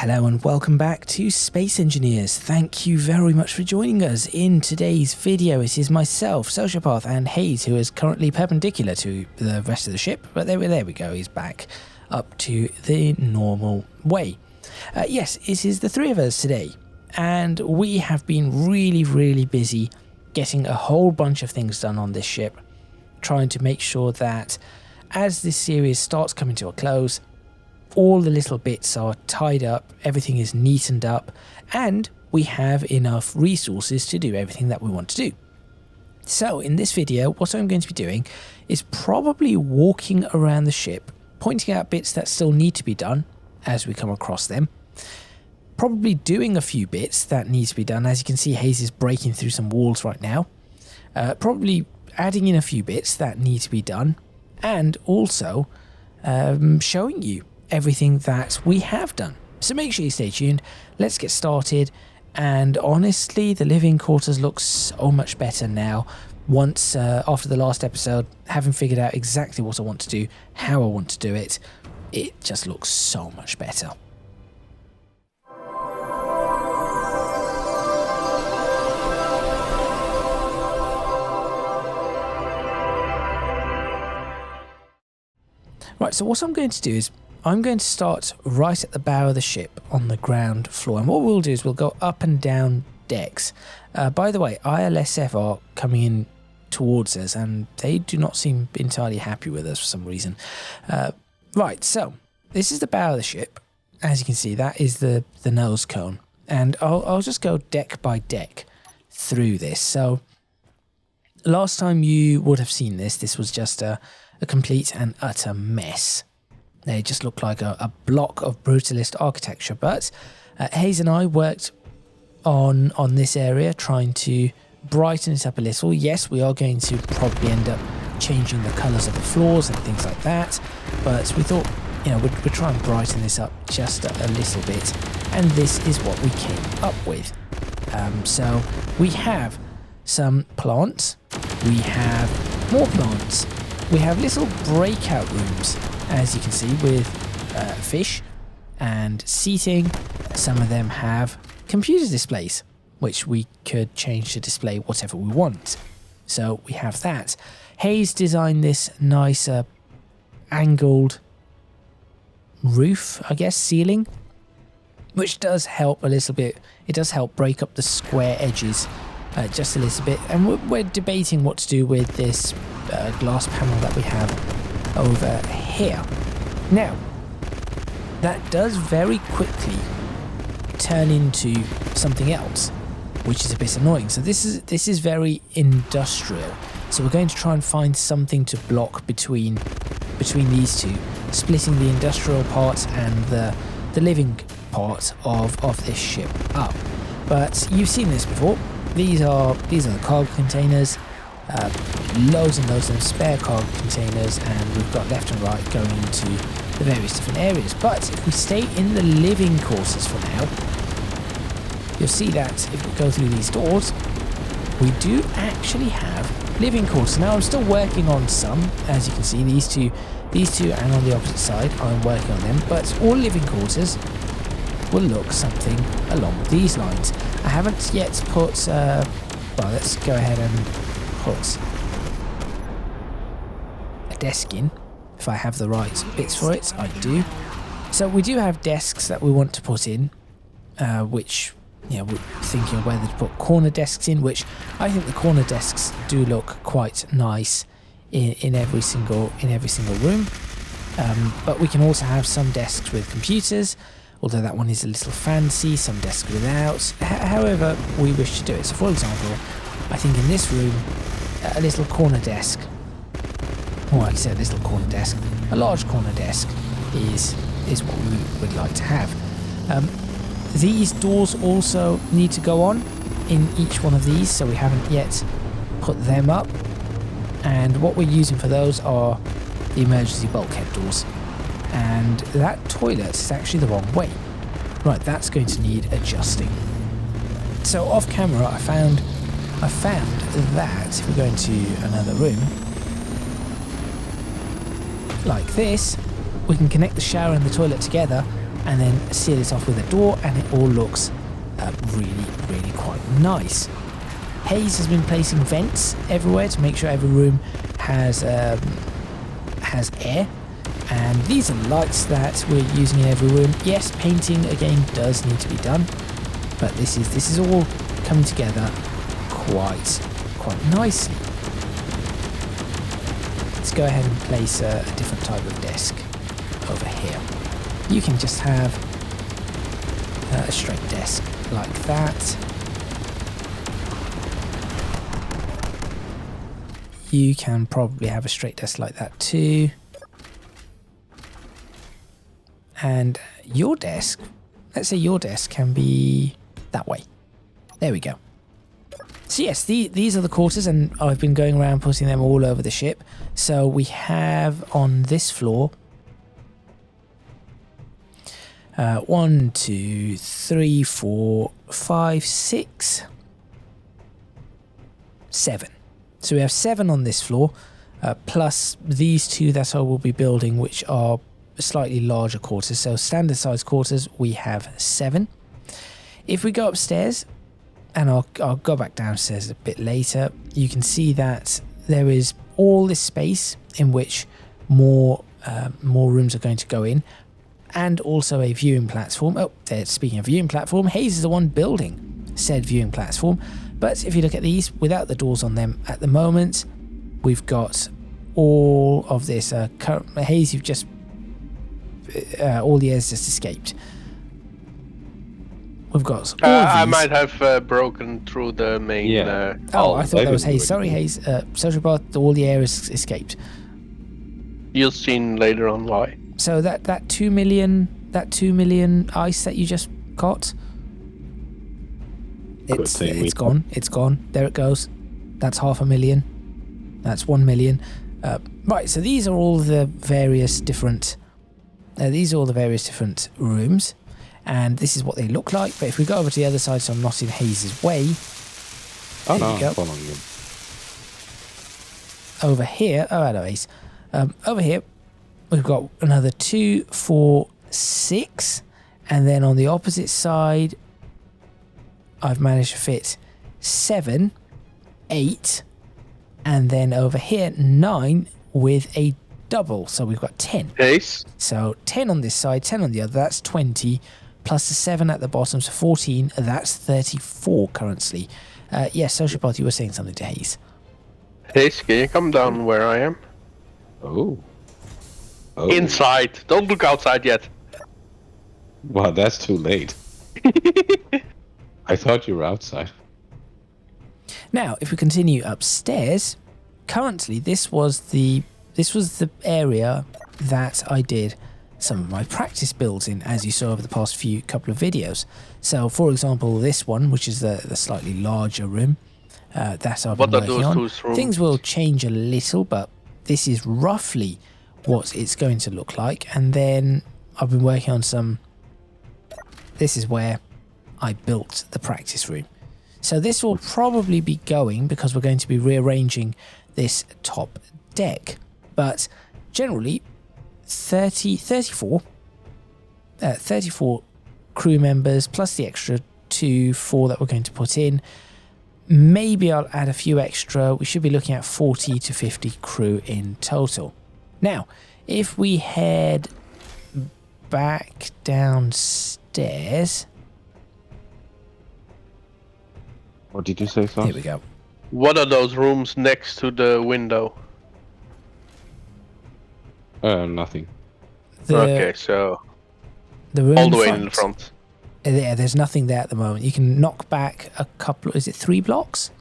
Hello and welcome back to Space Engineers. Thank you very much for joining us in today's video. It is myself, Sociopath, and Hayes, who is currently perpendicular to the rest of the ship, but there we go, he's back up to the normal way. Yes, it is the three of us today, and we have been really busy getting a whole bunch of things done on this ship, trying to make sure that as this series starts coming to a close, all the little bits are tied up, everything is neatened up, and we have enough resources to do everything that we want to do. So in this video, what I'm going to be doing is probably walking around the ship, pointing out bits that still need to be done as we come across them, probably doing a few bits that need to be done. As you can see, Hayes is breaking through some walls right now, probably adding in a few bits that need to be done, and also showing you everything that we have done. So make sure you stay tuned. Let's get started. And honestly, the living quarters look so much better now. Once after the last episode, having figured out exactly what I want to do, how I want to do it, it just looks so much better. Right, so what I'm going to do is I'm going to start right at the bow of the ship on the ground floor, and what we'll do is we'll go up and down decks. By the way, ILSF are coming in towards us and they do not seem entirely happy with us for some reason. Right, so this is the bow of the ship. As you can see, that is the nose cone, and I'll just go deck by deck through this. So last time you would have seen this was just a complete and utter mess. They just look like a block of brutalist architecture, but Hayes and I worked on this area, trying to brighten it up a little. Yes, we are going to probably end up changing the colours of the floors and things like that, but we thought, you know, we'd try and brighten this up just a little bit, and this is what we came up with. So we have some plants, we have more plants, we have little breakout rooms, as you can see, with fish and seating. Some of them have computer displays, which we could change to display whatever we want. So we have that. Hayes designed this nice angled roof, I guess, ceiling, which does help a little bit. It does help break up the square edges just a little bit. And we're debating what to do with this glass panel that we have over here. Now, that does very quickly turn into something else, which is a bit annoying. So this is very industrial. So we're going to try and find something to block between these two, splitting the industrial part and the living part of this ship up. But you've seen this before. These are the cargo containers. Loads and loads of spare cargo containers, and we've got left and right going into the various different areas. But if we stay in the living quarters for now, you'll see that if we go through these doors, we do actually have living quarters. Now I'm still working on some, as you can see, these two and on the opposite side I'm working on them, but all living quarters will look something along these lines. I haven't yet put well, let's go ahead and put a desk in. If I have the right bits for it, I do. So we do have desks that we want to put in, which, you know, we're thinking of whether to put corner desks in, which I think the corner desks do look quite nice in every single room. But we can also have some desks with computers, although that one is a little fancy, some desks without, however we wish to do it. So for example, I think in this room, a little corner desk, or like I said, a little corner desk, a large corner desk is what we would like to have. These doors also need to go on in each one of these, so we haven't yet put them up. And what we're using for those are the emergency bulkhead doors. And that toilet is actually the wrong way. Right, that's going to need adjusting. So off camera, I found that if we go into another room, like this, we can connect the shower and the toilet together and then seal it off with a door, and it all looks really, really quite nice. Hayes has been placing vents everywhere to make sure every room has air, and these are lights that we're using in every room. Yes, painting again does need to be done, but this is all coming together quite nicely. Let's go ahead and place a different type of desk over here. You can just have a straight desk like that. You can probably have a straight desk like that too. And your desk, let's say your desk can be that way. There we go. So yes, these are the quarters, and I've been going around putting them all over the ship. So we have on this floor 1, 2, 3, 4, 5, 6, 7. So we have 7 on this floor, plus these 2 that I will be building, which are slightly larger quarters. So standard size quarters, we have 7. If we go upstairs, and I'll go back downstairs a bit later, you can see that there is all this space in which more rooms are going to go in, and also a viewing platform. Oh, there, speaking of viewing platform, Hayes is the one building said viewing platform. But if you look at these, without the doors on them at the moment, we've got all of this. Hayes, you've just... all the air's just escaped. We've got all of these. I might have broken through the main... I thought that was Hayes. Sorry, Hayes. Social Bot, all the air has escaped. You'll see later on why. So that 2 million ice that you just got, it's gone. It's gone. There it goes. That's 500,000. That's 1 million. Right. So these are all the various different. Rooms, and this is what they look like. But if we go over to the other side, so I'm not in Hayes' way. Oh no, I'm following you. Over here, hello Hayes. Over here, we've got another 2, 4, 6, and then on the opposite side, I've managed to fit 7, 8, and then over here 9 with a double. So we've got 10. Ace. So 10 on this side, 10 on the other. That's 20, plus the 7 at the bottom, so 14. That's 34 currently. Yes, Sociopath, you were saying something to Hayes. Hayes, can you come down where I am? Oh. Inside. Don't look outside yet. Wow, that's too late. I thought you were outside. Now, if we continue upstairs, currently this was the area that I did some of my practice builds in, as you saw over the past couple of videos. So, for example, this one, which is the slightly larger room that I've been working on. Things will change a little, but this is roughly what it's going to look like. And then I've been working on some... This is where I built the practice room. So this will probably be going, because we're going to be rearranging this top deck. But generally, 34 crew members, plus the extra 4 that we're going to put in. Maybe I'll add a few extra. We should be looking at 40 to 50 crew in total. Now, if we head back downstairs... What did you say, Sauce? Here we go. What are those rooms next to the window? Nothing. Okay, so the room all the way in the front. Yeah, there's nothing there at the moment. You can knock back a couple. Is it 3 blocks?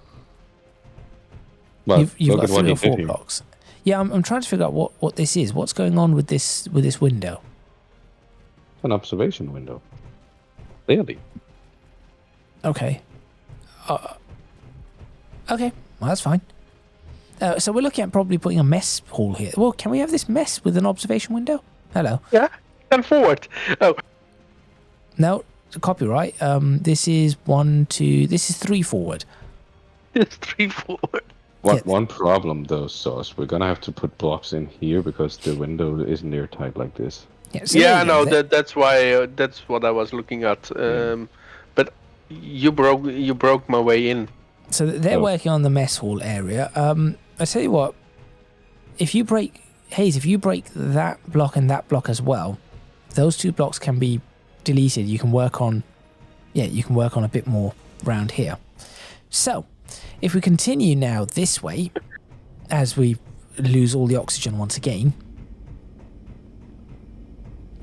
Well, you've got 3 or 4 blocks. Yeah, I'm trying to figure out what this is. What's going on with this window? An observation window. Clearly. Okay. Okay, well, that's fine. So we're looking at probably putting a mess hall here. Well, can we have this mess with an observation window? Hello. Yeah, and forward. Oh. No, copyright. This is 1, 2. This is 3 forward. It's 3 forward. One problem though, Sauce. We're gonna have to put blocks in here because the window isn't airtight like this. Yeah, so Yeah, there you go. that's why that's what I was looking at. But you broke my way in. So they're Oh. working on the mess hall area. I tell you what, if you break that block and that block as well, those 2 blocks can be deleted. You can work on a bit more round here. So if we continue now this way, as we lose all the oxygen once again.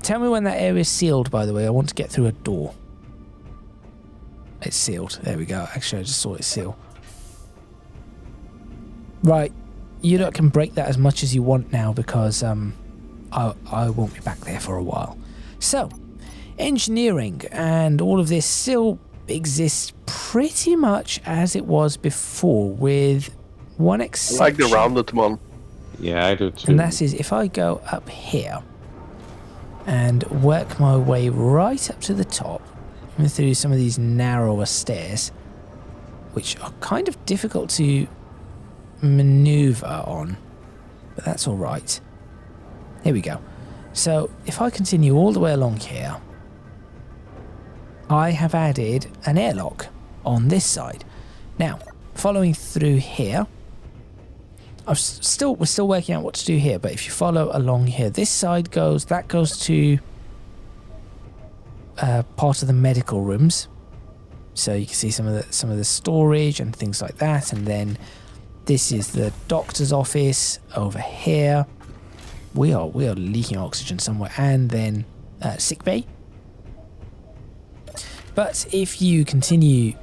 Tell me when that area is sealed, by the way. I want to get through a door. It's sealed. There we go. Actually, I just saw it seal. Right. You lot can break that as much as you want now because I won't be back there for a while. So, engineering and all of this still exists pretty much as it was before, with one exception. I like the rounded one. Yeah, I do too. And that is if I go up here and work my way right up to the top and through some of these narrower stairs, which are kind of difficult to maneuver on, but that's all right. Here we go. So if I continue all the way along here, I have added an airlock on this side. Now, following through here, we're still working out what to do here, but if you follow along here, this side that goes to part of the medical rooms. So you can see some of the storage and things like that, and then this is the doctor's office over here. We are leaking oxygen somewhere, and then sick bay. But if you continue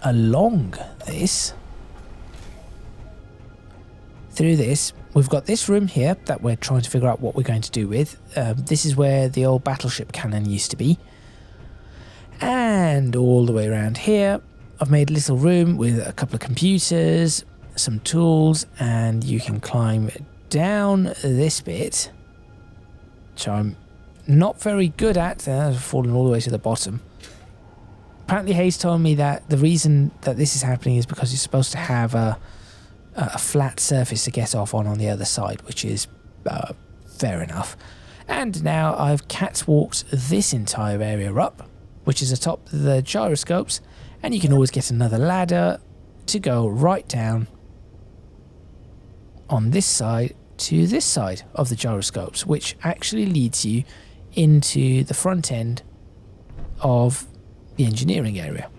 along this, through this, we've got this room here that we're trying to figure out what we're going to do with. This is where the old battleship cannon used to be. And all the way around here, I've made a little room with a couple of computers, some tools, and you can climb down this bit, which I'm not very good at. I've fallen all the way to the bottom. Apparently Hayes told me that the reason that this is happening is because you're supposed to have a flat surface to get off on the other side, which is fair enough. And now I've catwalked this entire area up, which is atop the gyroscopes, and you can always get another ladder to go right down on this side to this side of the gyroscopes, which actually leads you into the front end of the engineering area.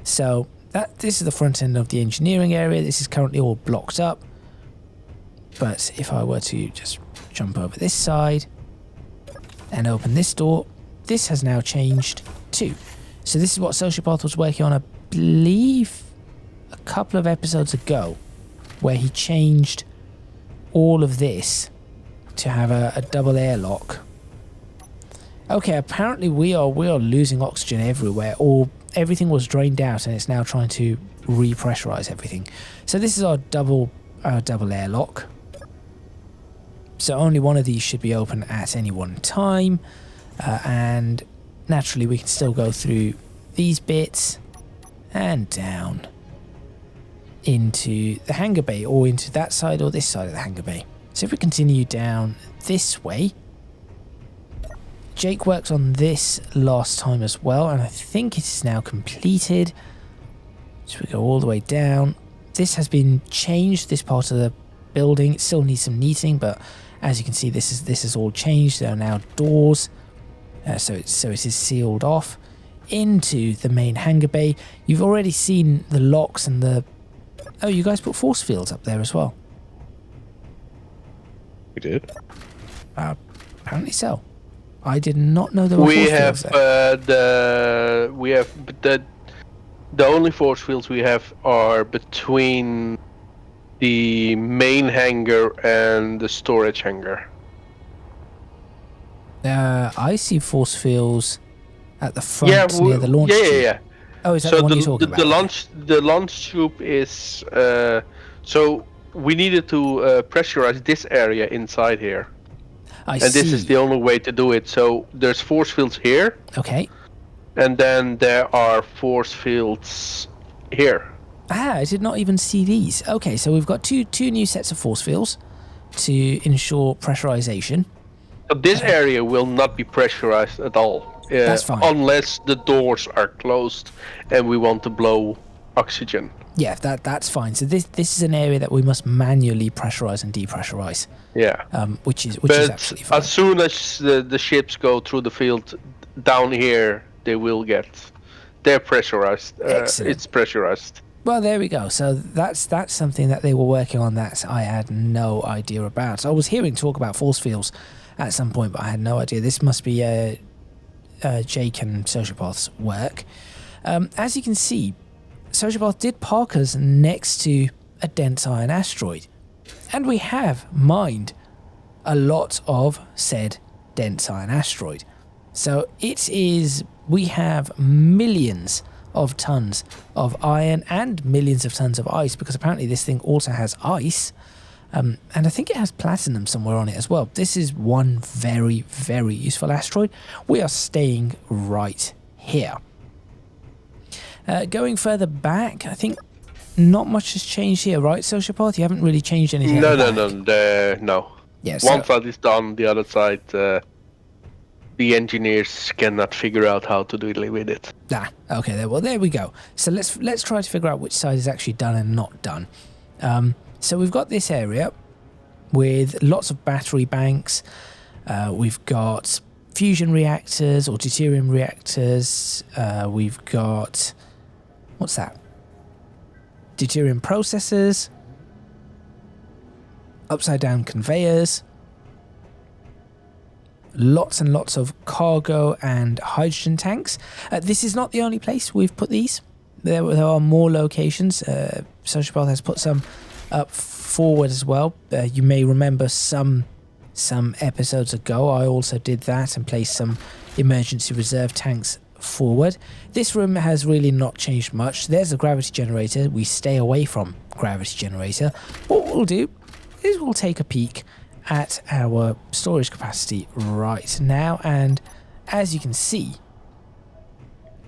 So this is the front end of the engineering area. This is currently all blocked up, but if I were to just jump over this side and open this door, this has now changed too. So this is what Sociopath was working on, I believe, a couple of episodes ago, where he changed all of this to have a double airlock. Okay, apparently we are losing oxygen everywhere, or everything was drained out and it's now trying to repressurize everything. So this is our double airlock. So only one of these should be open at any one time, and naturally we can still go through these bits and down into the hangar bay, or into that side or this side of the hangar bay. So if we continue down this way, Jake worked on this last time as well, and I think it is now completed. So we go all the way down. This has been changed, this part of the building. It still needs some neating, but as you can see, this is all changed. There are now doors, so it is sealed off into the main hangar bay. You've already seen the locks and the... Oh, you guys put force fields up there as well. We did? Apparently so. I did not know there were force fields there. The only force fields we have are between the main hangar and the storage hangar. I see force fields at the front near the launch tube. Yeah. Oh, is that the one you're talking about? The launch tube is so we needed to pressurize this area inside here. I see. This is the only way to do it. So there's force fields here. Okay. And then there are force fields here. I did not even see these. Okay, so we've got two new sets of force fields to ensure pressurization. So this area will not be pressurized at all. That's fine. Unless the doors are closed and we want to blow oxygen. Yeah, that's fine. So this is an area that we must manually pressurize and depressurize. Yeah. Which is But absolutely fine. as soon as the ships go through the field down here, they're pressurized. Excellent. It's pressurized. Well, there we go. So that's something that they were working on that I had no idea about. I was hearing talk about force fields at some point, but I had no idea. This must be Jake and Sociopath's work. As you can see, Sociopath did park us next to a dense iron asteroid, and we have mined a lot of said dense iron asteroid. So we have millions of tons of iron and millions of tons of ice, because apparently this thing also has ice, and I think it has platinum somewhere on it as well. This is one very, very useful asteroid. We are staying right here. Going further back, I think not much has changed here, right, Sociopath? You haven't really changed anything. No. Yeah, One side is done, the other side, the engineers cannot figure out how to deal with it. Okay. Well, there we go. So let's try to figure out which side is actually done and not done. So we've got this area with lots of battery banks. We've got fusion reactors or deuterium reactors. We've got... what's that? Deuterium processors. Upside down conveyors. Lots and lots of cargo and hydrogen tanks. This is not the only place we've put these. There are more locations. Sociopath has put some up forward as well. You may remember some episodes ago I also did that and placed some emergency reserve tanks forward. This room has really not changed much. There's a gravity generator. We stay away from gravity generator. What we'll do is we'll take a peek at our storage capacity right now, and as you can see,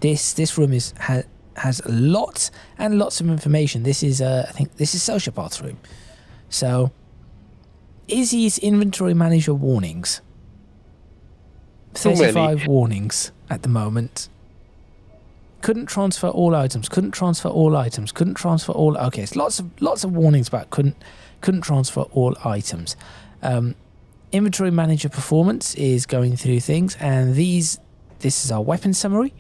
this room has lots and lots of information. This is I think this is Sociopath's room. So Izzy's inventory manager warnings. 35 warnings at the moment. Couldn't transfer all items. Couldn't transfer all items. Couldn't transfer all. Okay, it's lots of warnings about couldn't transfer all items. Inventory manager performance is going through things, and this is our weapon summary.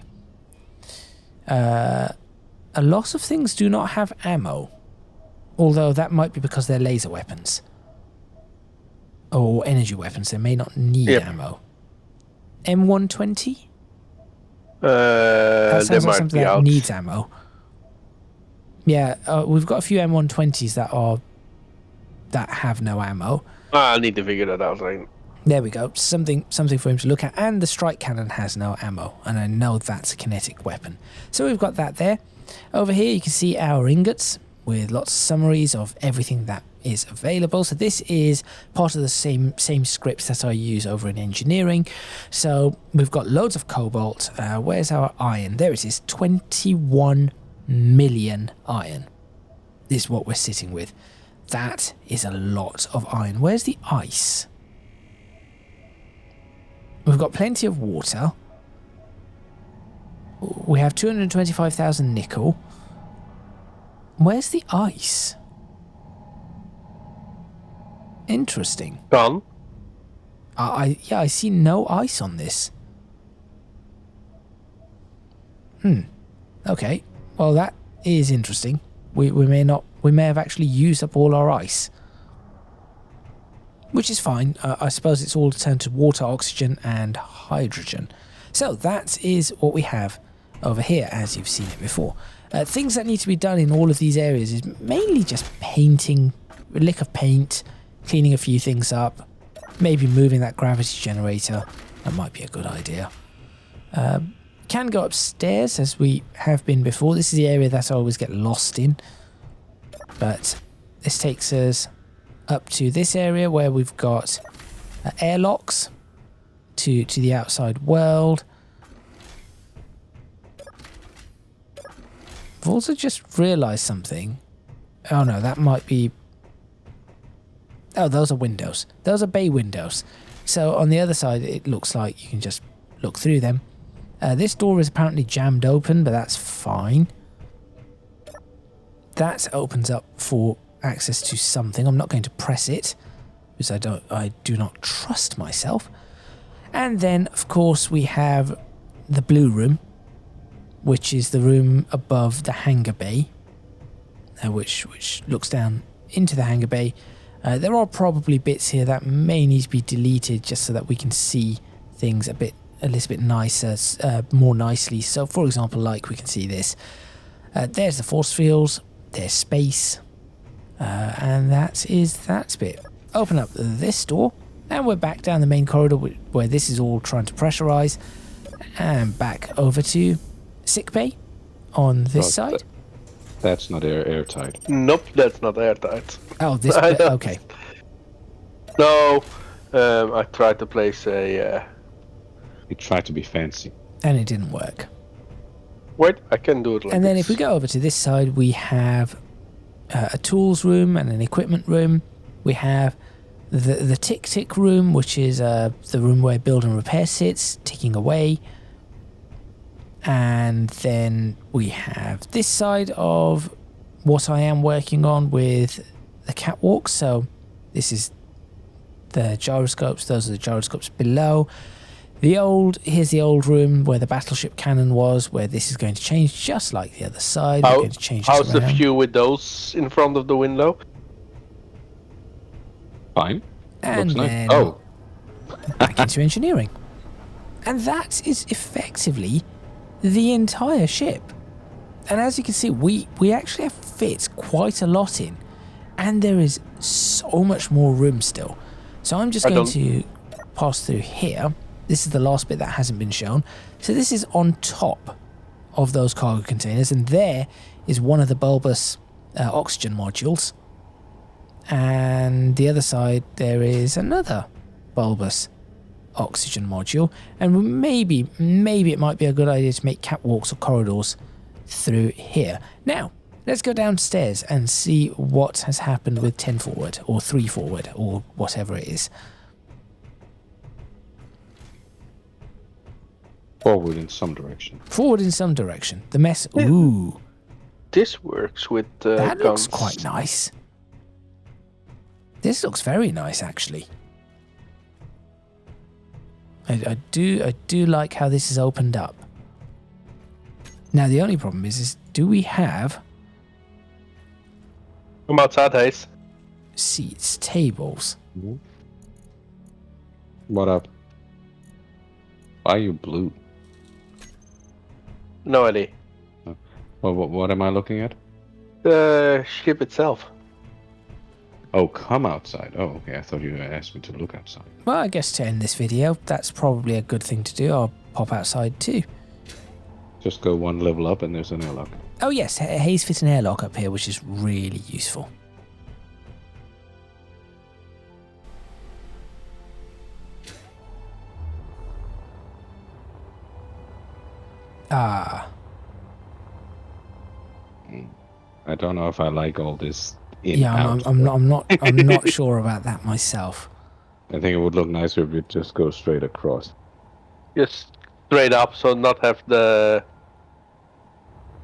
A lot of things do not have ammo, although that might be because they're laser weapons or energy weapons. They may not need ammo. M120. That sounds like something that needs ammo. Yeah, we've got a few M120s that have no ammo. I need to figure that out, right? There we go. Something for him to look at. And the strike cannon has no ammo, and I know that's a kinetic weapon. So we've got that there. Over here you can see our ingots with lots of summaries of everything that is available. So this is part of the same scripts that I use over in engineering. So we've got loads of cobalt. Where's our iron? There it is. 21 million iron is what we're sitting with. That is a lot of iron. Where's the ice? We've got plenty of water. We have 225,000 nickel. Where's the ice? Interesting. Gone. I see no ice on this. Okay. Well, that is interesting. We may have actually used up all our ice, which is fine. I suppose it's all turned to water, oxygen, and hydrogen. So that is what we have over here, as you've seen it before. Things that need to be done in all of these areas is mainly just painting, a lick of paint, cleaning a few things up, maybe moving that gravity generator. That might be a good idea. Can go upstairs as we have been before. This is the area that I always get lost in. But this takes us up to this area where we've got airlocks to the outside world. I've also just realised something. Oh no, that might be... Oh, those are windows. Those are bay windows. So on the other side, it looks like you can just look through them. This door is apparently jammed open, but that's fine. That opens up for access to something. I'm not going to press it because I do not trust myself. And then, of course, we have the blue room, which is the room above the hangar bay, which looks down into the hangar bay. There are probably bits here that may need to be deleted just so that we can see things a little bit nicer, more nicely. So, for example, like we can see this. There's the force fields, there's space, and that bit. Open up this door, and we're back down the main corridor where this is all trying to pressurize, and back over to sick bay on this side. That's not airtight. Nope, that's not airtight. Oh, this bit, okay. No, I tried to place a... You tried to be fancy. And it didn't work. Wait, I can do it like And then this. if we go over to this side, we have a tools room and an equipment room. We have the tick room, which is the room where build and repair sits, ticking away. And then we have this side of what I am working on with the catwalk. So this is the gyroscopes. Those are the gyroscopes below. Here's the old room where the battleship cannon was, where this is going to change just like the other side. We're going to change how's this the around. view with those in front of the window? Fine. And Looks then nice. Oh, back into engineering. And that is effectively the entire ship. And as you can see, we actually have fit quite a lot in. And there is so much more room still. So I'm just going to pass through here. This is the last bit that hasn't been shown. So this is on top of those cargo containers. And there is one of the bulbous oxygen modules. And the other side, there is another bulbous oxygen module. And maybe it might be a good idea to make catwalks or corridors through here. Now, let's go downstairs and see what has happened with 10 forward or 3 forward or whatever it is. forward in some direction. Forward in some direction. The mess. Ooh. This works with That guns. looks quite nice. This looks very nice, actually. I do like how this is opened up. Now the only problem is do we have Come outside, Hayes. seats, tables? What up? Why are you blue? No idea. Well, what am I looking at? The ship itself. Oh, come outside. Oh, okay. I thought you asked me to look outside. Well, I guess to end this video, that's probably a good thing to do. I'll pop outside too. Just go one level up and there's an airlock. Oh yes, Hayes fit an airlock up here, which is really useful. Ah, I don't know if I like all this yeah, I'm not sure about that myself. I think it would look nicer if it just goes straight across. Just straight up, so not have the...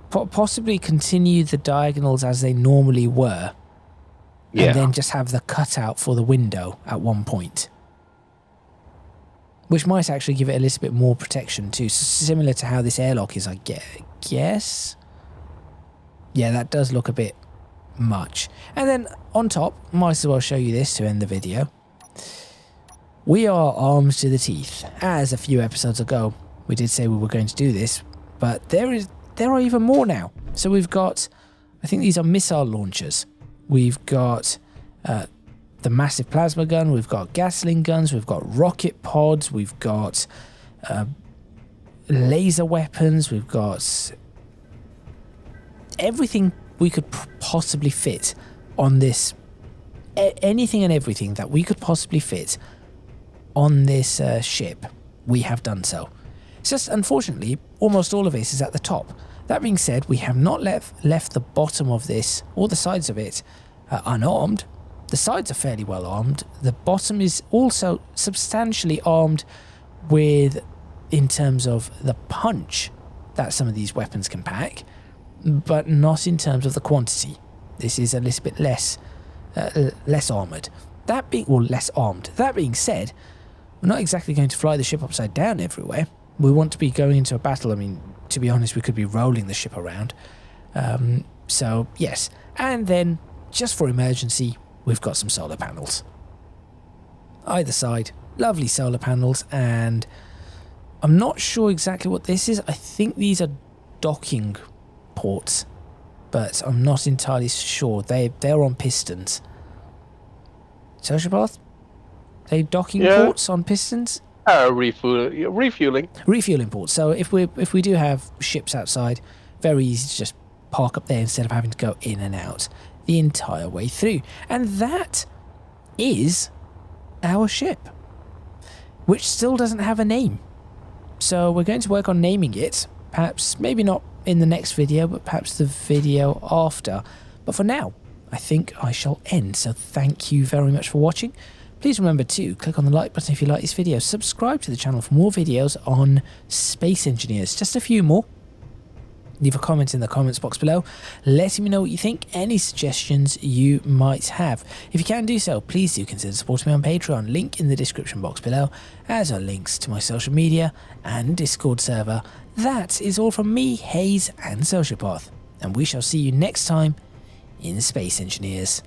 Possibly continue the diagonals as they normally were, Yeah. and then just have the cutout for the window at one point. Which might actually give it a little bit more protection too, similar to how this airlock is, I guess. Yeah, that does look a bit much. And then on top, might as well show you this to end the video. We are armed to the teeth. As a few episodes ago, we did say we were going to do this, but there are even more now. So we've got, I think these are missile launchers. We've got the massive plasma gun, we've got Gatling guns, we've got rocket pods, we've got laser weapons, we've got everything we could possibly fit on this, anything and everything that we could possibly fit on this ship, we have done so. It's just, unfortunately, almost all of this is at the top. That being said, we have not left the bottom of this, or the sides of it, unarmed. The sides are fairly well armed. The bottom is also substantially armed with, in terms of the punch that some of these weapons can pack, but not in terms of the quantity. This is a little bit less armoured. Less armed. That being said, we're not exactly going to fly the ship upside down everywhere. We want to be going into a battle. I mean, to be honest, we could be rolling the ship around. So, yes. And then, just for emergency, we've got some solar panels. Either side, lovely solar panels, and I'm not sure exactly what this is. I think these are docking ports, but I'm not entirely sure. They're on pistons. Sociopath? They docking ports on pistons? Refueling. Refueling ports. So if we do have ships outside, very easy to just park up there instead of having to go in and out the entire way through. And that is our ship, which still doesn't have a name. So we're going to work on naming it. Perhaps, maybe not in the next video, but perhaps the video after. But for now, I think I shall end. So thank you very much for watching. Please remember to click on the like button if you like this video. Subscribe to the channel for more videos on Space Engineers. Just a few more. Leave a comment in the comments box below, letting me know what you think, any suggestions you might have. If you can do so, please do consider supporting me on Patreon, link in the description box below, as are links to my social media and Discord server. That is all from me, Hayes and Sociopath, and we shall see you next time in Space Engineers.